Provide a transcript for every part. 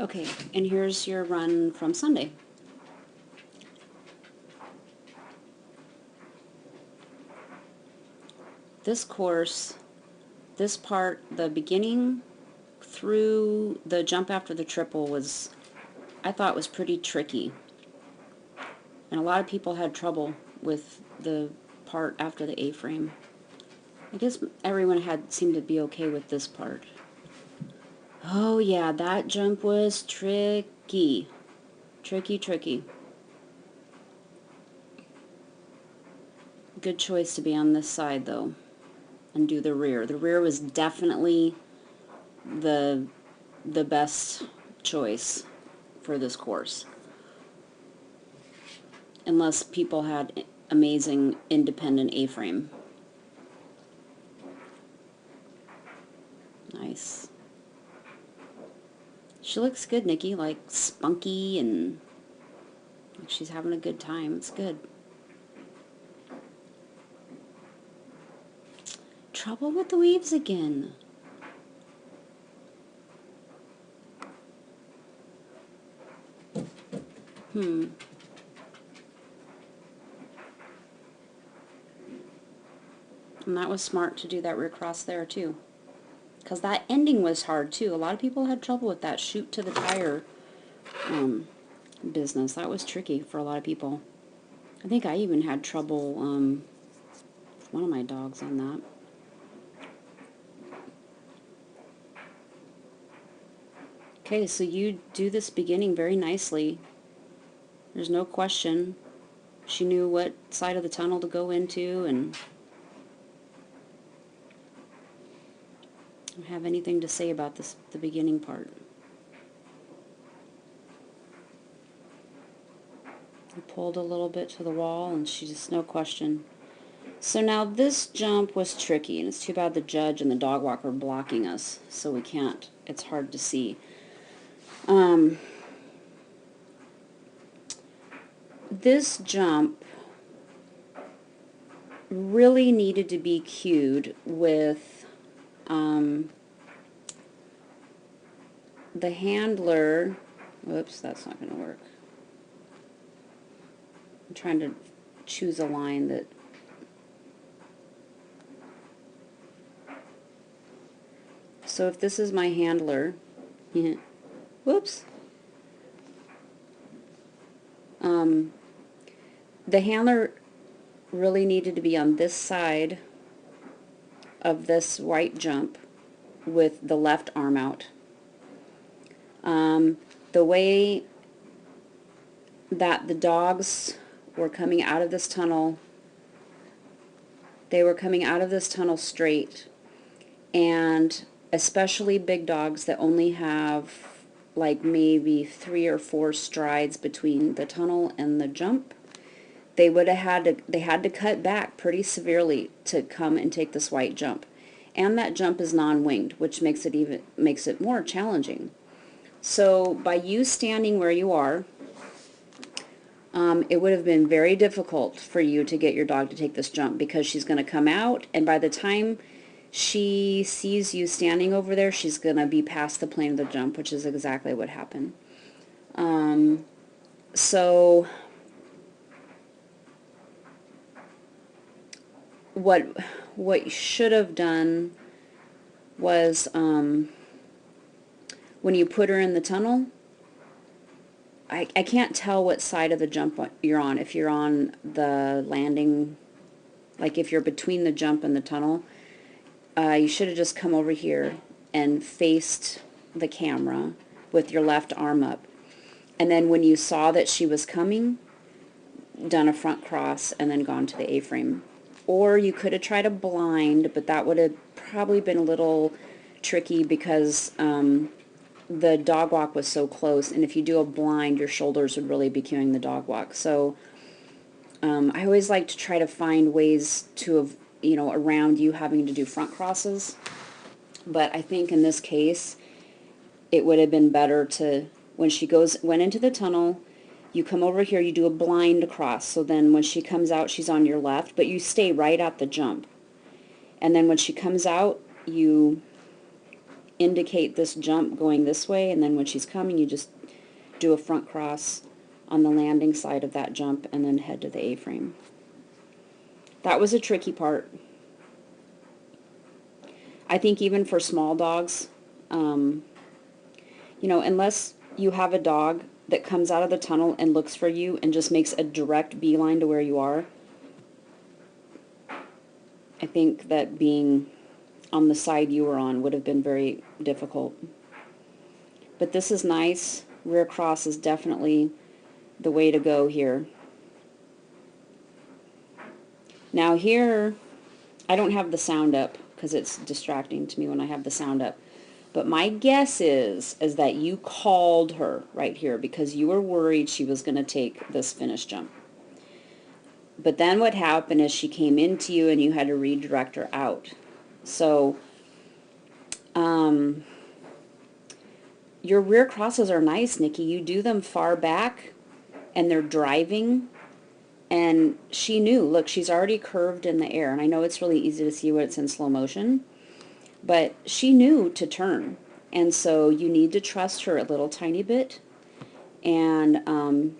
Okay, and here's your run from Sunday. This course, this part, the beginning through the jump after the triple was, I thought was pretty tricky. And a lot of people had trouble with the part after the A-frame. I guess everyone seemed to be okay with this part. Oh yeah, that jump was tricky. Tricky. Good choice to be on this side though and do the rear. The rear was definitely the best choice for this course. Unless people had amazing independent A-frame. Nice. She looks good, Nikki, like spunky and like she's having a good time. It's good. Trouble with the weaves again. And that was smart to do that rear cross there too. Because that ending was hard too. A lot of people had trouble with that shoot to the tire business. That was tricky for a lot of people. I think I even had trouble with one of my dogs on that. Okay, so you do this beginning very nicely. There's no question. She knew what side of the tunnel to go into, and I don't have anything to say about this, the beginning part. I pulled a little bit to the wall, and she just, no question. So now this jump was tricky, and it's too bad the judge and the dog walker are blocking us, so we can't, it's hard to see. This jump really needed to be cued with the handler. Whoops, that's not going to work. I'm trying to choose a line that so if this is my handler, whoops, the handler really needed to be on this side of this white jump with the left arm out. The way that the dogs were coming out of this tunnel, they were coming out of this tunnel straight, and especially big dogs that only have like maybe 3 or 4 strides between the tunnel and the jump, they had to cut back pretty severely to come and take this white jump. And that jump is non-winged, which makes it more challenging. So by you standing where you are, it would have been very difficult for you to get your dog to take this jump, because she's going to come out, and by the time she sees you standing over there, she's going to be past the plane of the jump, which is exactly what happened. So what you should have done was when you put her in the tunnel, I can't tell what side of the jump you're on. If you're on the landing, like if you're between the jump and the tunnel, you should have just come over here and faced the camera with your left arm up. And then when you saw that she was coming, done a front cross and then gone to the A-frame. Or you could have tried a blind, but that would have probably been a little tricky because the dog walk was so close, and if you do a blind, your shoulders would really be cueing the dog walk. So I always like to try to find ways to, around you having to do front crosses. But I think in this case, it would have been better to, when she went into the tunnel, you come over here, you do a blind cross. So then when she comes out, she's on your left, but you stay right at the jump. And then when she comes out, you indicate this jump going this way, and then when she's coming, you just do a front cross on the landing side of that jump and then head to the A-frame. That was a tricky part. I think even for small dogs, you know, unless you have a dog that comes out of the tunnel and looks for you and just makes a direct beeline to where you are, I think that being on the side you were on would have been very difficult. But this is nice. Rear cross is definitely the way to go here. Now here, I don't have the sound up because it's distracting to me when I have the sound up. But my guess is that you called her right here because you were worried she was going to take this finish jump. But then what happened is she came into you and you had to redirect her out. So, your rear crosses are nice, Nikki. You do them far back and they're driving. And she knew, look, she's already curved in the air. And I know it's really easy to see when it's in slow motion. But she knew to turn. And so you need to trust her a little tiny bit. And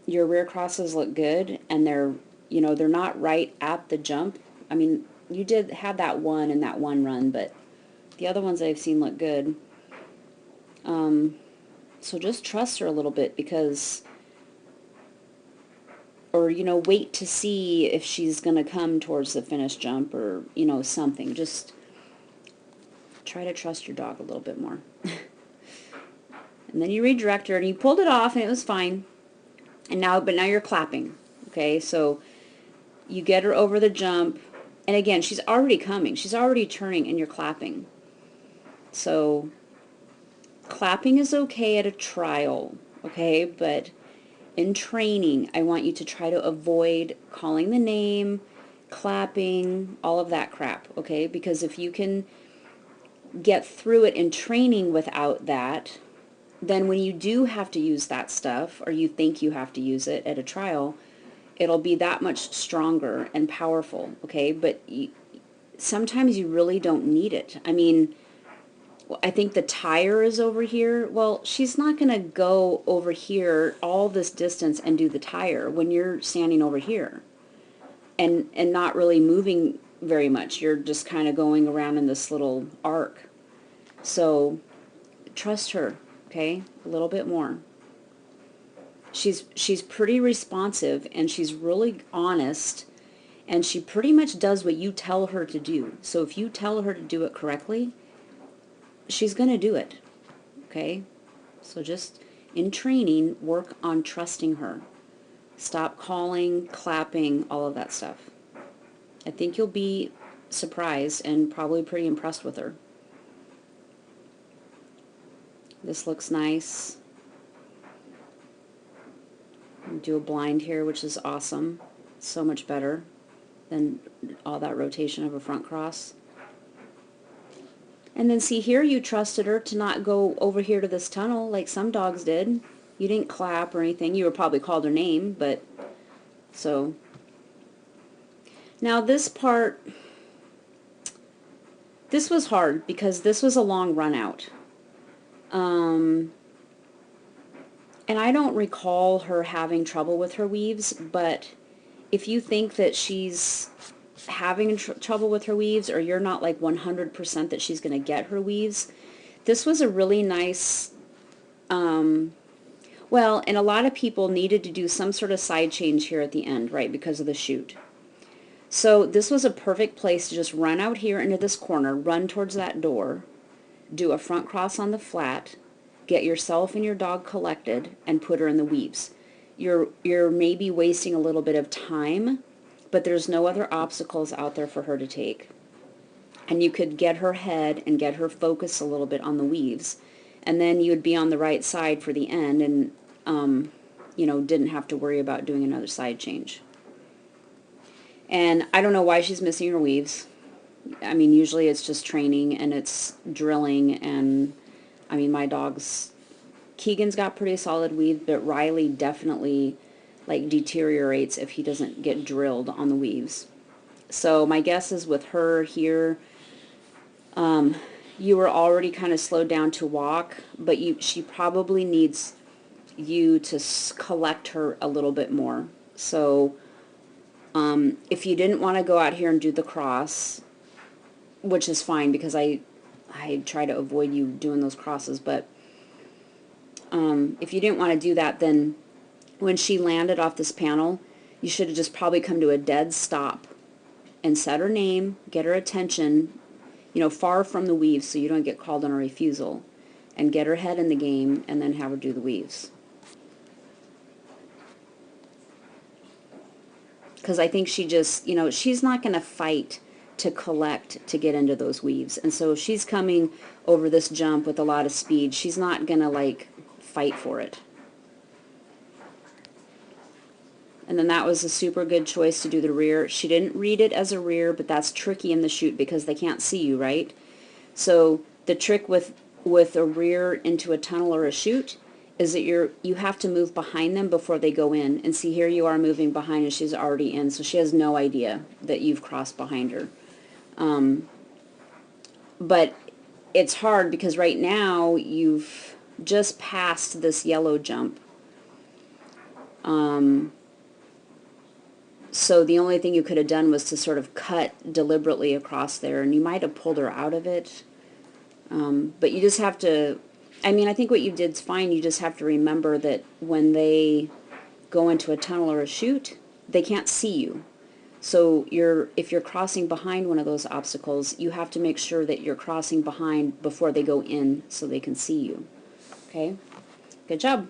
your rear crosses look good. And they're, you know, they're not right at the jump. I mean, you did have that one in that one run, but the other ones I've seen look good. So just trust her a little bit because, or, you know, wait to see if she's going to come towards the finish jump or, you know, something. Just try to trust your dog a little bit more. And then you redirect her and you pulled it off and it was fine. And now, but now you're clapping. Okay, so you get her over the jump. And again, she's already coming. She's already turning and you're clapping. So clapping is okay at a trial, okay? But in training, I want you to try to avoid calling the name, clapping, all of that crap, okay? Because if you can get through it in training without that, then when you do have to use that stuff, or you think you have to use it at a trial, it'll be that much stronger and powerful, okay? But sometimes you really don't need it. I mean, I think the tire is over here. Well, she's not going to go over here all this distance and do the tire when you're standing over here and not really moving very much. You're just kind of going around in this little arc. So trust her, okay? A little bit more. She's pretty responsive and she's really honest and she pretty much does what you tell her to do. So if you tell her to do it correctly, she's going to do it, okay? So just in training, work on trusting her. Stop calling, clapping, all of that stuff. I think you'll be surprised and probably pretty impressed with her. This looks nice. Do a blind here, which is awesome. So much better than all that rotation of a front cross. And then see here, you trusted her to not go over here to this tunnel like some dogs did. You didn't clap or anything. You were probably called her name, but so. Now this part, this was hard because this was a long run out. And I don't recall her having trouble with her weaves, but if you think that she's having trouble with her weaves or you're not like 100% that she's going to get her weaves, this was a really nice, well, and a lot of people needed to do some sort of side change here at the end, right, because of the chute. So this was a perfect place to just run out here into this corner, run towards that door, do a front cross on the flat, get yourself and your dog collected, and put her in the weaves. You're maybe wasting a little bit of time, but there's no other obstacles out there for her to take. And you could get her head and get her focused a little bit on the weaves, and then you would be on the right side for the end and, you know, didn't have to worry about doing another side change. And I don't know why she's missing her weaves. I mean, usually it's just training and it's drilling, and I mean, my dog's, Keegan's got pretty solid weaves, but Riley definitely like deteriorates if he doesn't get drilled on the weaves. So my guess is with her here, you were already kind of slowed down to walk, but she probably needs you to collect her a little bit more. So if you didn't want to go out here and do the cross, which is fine because I try to avoid you doing those crosses, but if you didn't want to do that, then when she landed off this panel, you should have just probably come to a dead stop and said her name, get her attention, far from the weaves so you don't get called on a refusal, and get her head in the game, and then have her do the weaves. Because I think she just, she's not going to fight to collect to get into those weaves. And so if she's coming over this jump with a lot of speed, she's not going to, like, fight for it. And then that was a super good choice to do the rear. She didn't read it as a rear, but that's tricky in the chute because they can't see you, right? So the trick with a rear into a tunnel or a chute is that you have to move behind them before they go in. And see, here you are moving behind and she's already in, so she has no idea that you've crossed behind her. But it's hard because right now you've just passed this yellow jump. So the only thing you could have done was to sort of cut deliberately across there, and you might have pulled her out of it. But you just have to, I think what you did is fine. You just have to remember that when they go into a tunnel or a chute, they can't see you. So if you're crossing behind one of those obstacles, you have to make sure that you're crossing behind before they go in so they can see you. Okay? Good job.